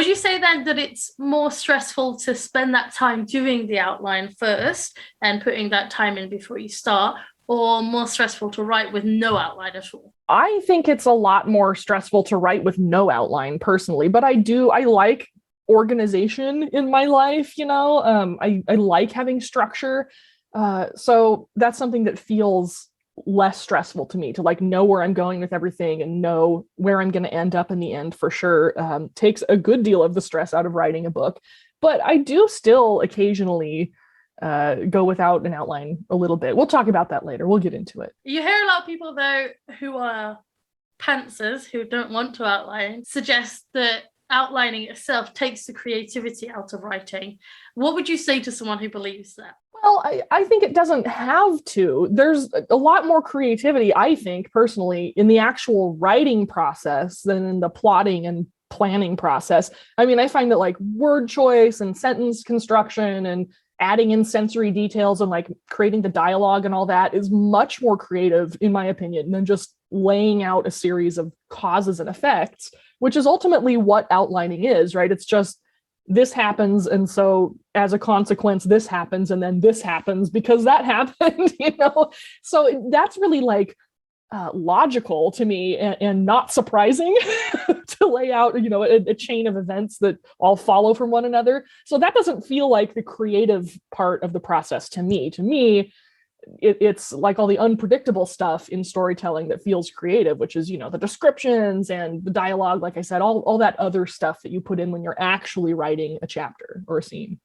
Would you say then that it's more stressful to spend that time doing the outline first and putting that time in before you start, or more stressful to write with no outline at all? I think it's a lot more stressful to write with no outline personally, but I like organization in my life, I like having structure. So that's something that feels less stressful to me, to like know where I'm going with everything and know where I'm going to end up in the end for sure. Takes a good deal of the stress out of writing a book, but I do still occasionally go without an outline a little bit. We'll talk about that later. We'll get into it. You hear a lot of people, though, who are pantsers, who don't want to outline, suggest that outlining itself takes the creativity out of writing. What would you say to someone who believes that? Well, I think it doesn't have to. There's a lot more creativity, I think, personally, in the actual writing process than in the plotting and planning process. I mean, I find that like word choice and sentence construction and adding in sensory details and like creating the dialogue and all that is much more creative, in my opinion, than just laying out a series of causes and effects, which is ultimately what outlining is, right? It's just this happens, and so as a consequence this happens, and then this happens because that happened. So that's really like logical to me, and not surprising to lay out a chain of events that all follow from one another. So that doesn't feel like the creative part of the process to me. It's like all the unpredictable stuff in storytelling that feels creative, which is, the descriptions and the dialogue, like I said, all that other stuff that you put in when you're actually writing a chapter or a scene.